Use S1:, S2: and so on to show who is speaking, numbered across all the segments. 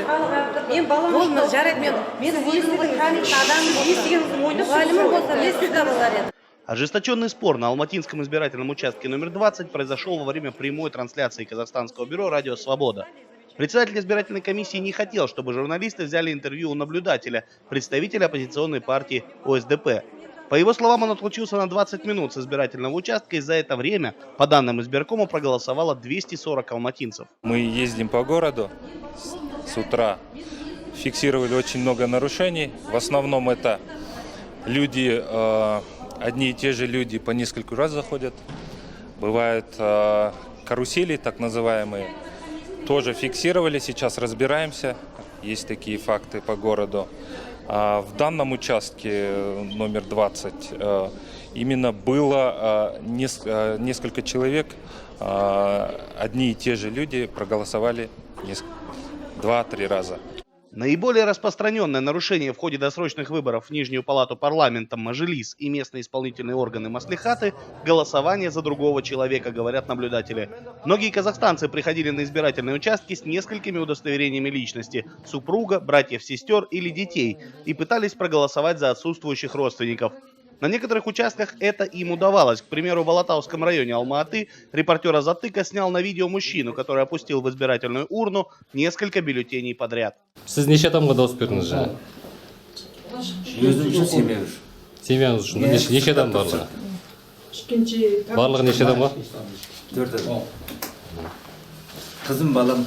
S1: Мен балам жарайды, мен өзімді танитын адам естігенімді мұғалімім болса, мен сізді болар едім.
S2: Ожесточенный спор на Алматинском избирательном участке номер 20 произошел во время прямой трансляции казахстанского бюро «Радио Свобода». Председатель избирательной комиссии не хотел, чтобы журналисты взяли интервью у наблюдателя, представителя оппозиционной партии ОСДП. По его словам, он отлучился на 20 минут с избирательного участка, и за это время, по данным избиркома, проголосовало 240 алматинцев.
S3: Мы ездим по городу с утра, фиксировали очень много нарушений. В основном это люди, одни и те же люди по нескольку раз заходят. Бывают карусели, так называемые. Тоже фиксировали, сейчас разбираемся. Есть такие факты по городу. В данном участке номер 20 именно было несколько человек, одни и те же люди проголосовали 2-3 раза.
S2: Наиболее распространенное нарушение в ходе досрочных выборов в Нижнюю палату парламента, Мажилис и местные исполнительные органы Маслихаты – голосование за другого человека, говорят наблюдатели. Многие казахстанцы приходили на избирательные участки с несколькими удостоверениями личности – супруга, братьев, сестер или детей – и пытались проголосовать за отсутствующих родственников. На некоторых участках это им удавалось. К примеру, в Алатауском районе Алма-Аты репортер Азаттыка снял на видео мужчину, который опустил в избирательную урну несколько бюллетеней подряд.
S4: Сіз неше адамға дауыс бердіңіз жаңа?
S5: Өзім үшін семья үшін.
S4: Семьяңыз үшін. Неше адам барлығы? Барлығы неше адамға?
S5: 4 адам. Қызым, балам.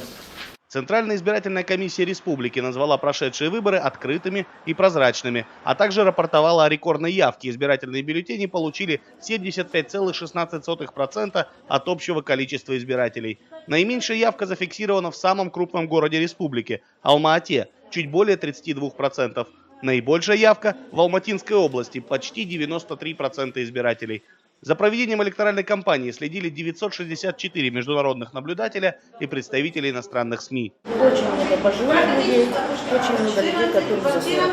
S2: Центральная избирательная комиссия республики назвала прошедшие выборы открытыми и прозрачными, а также рапортовала о рекордной явке. Избирательные бюллетени получили 75,16% от общего количества избирателей. Наименьшая явка зафиксирована в самом крупном городе республики – Алма-Ате, чуть более 32%. Наибольшая явка в Алматинской области – почти 93% избирателей. За проведением электоральной кампании следили 964 международных наблюдателя и представителей иностранных СМИ.
S6: Очень много пожилых людей, очень много людей, которым за 40.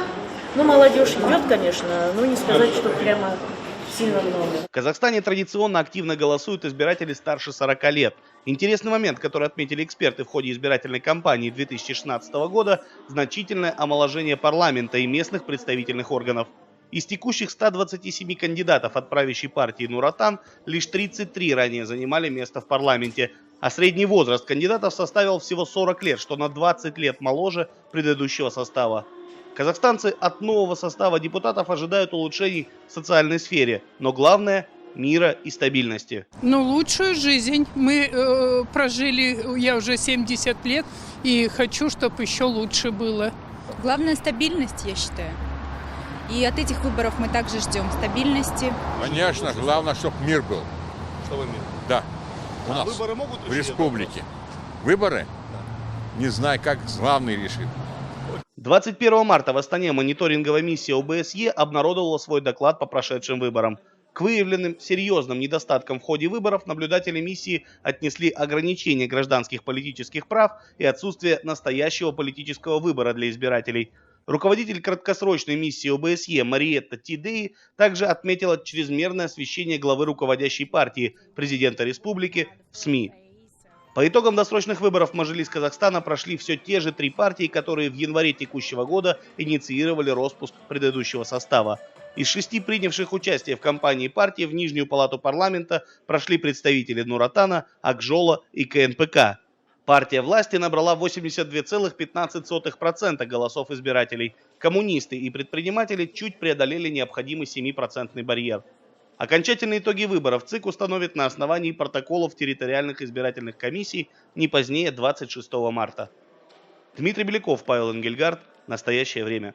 S6: Ну, молодежь идет, конечно, но не сказать, что прямо сильно много.
S2: В Казахстане традиционно активно голосуют избиратели старше 40 лет. Интересный момент, который отметили эксперты в ходе избирательной кампании 2016 года – значительное омоложение парламента и местных представительных органов. Из текущих 127 кандидатов от правящей партии Нур-Отан лишь 33 ранее занимали место в парламенте, а средний возраст кандидатов составил всего 40 лет, что на 20 лет моложе предыдущего состава. Казахстанцы от нового состава депутатов ожидают улучшений в социальной сфере, но главное – мира и стабильности.
S7: Ну, лучшую жизнь мы прожили, я уже 70 лет, и хочу, чтобы еще лучше было.
S8: Главное – стабильность, я считаю. И от этих выборов мы также ждем стабильности.
S9: Конечно, главное, чтобы мир был.
S2: Чтобы мир?
S9: Да. У нас
S2: выборы могут
S9: в республике. Выборы? Не знаю, как главный решит.
S2: 21 марта в Астане мониторинговая миссия ОБСЕ обнародовала свой доклад по прошедшим выборам. К выявленным серьезным недостаткам в ходе выборов наблюдатели миссии отнесли ограничение гражданских политических прав и отсутствие настоящего политического выбора для избирателей. Руководитель краткосрочной миссии ОБСЕ Мариетта Тидеи также отметила чрезмерное освещение главы руководящей партии президента республики в СМИ. По итогам досрочных выборов в Мажилис Казахстана прошли все те же 3 партии, которые в январе текущего года инициировали распуск предыдущего состава. Из 6 принявших участие в кампании партии в Нижнюю палату парламента прошли представители Нур-Отана, Акжола и КНПК. Партия власти набрала 82,15% голосов избирателей. Коммунисты и предприниматели чуть преодолели необходимый 7% барьер. Окончательные итоги выборов ЦИК установит на основании протоколов территориальных избирательных комиссий не позднее 26 марта. Дмитрий Беляков, Павел Энгельгард. Настоящее время.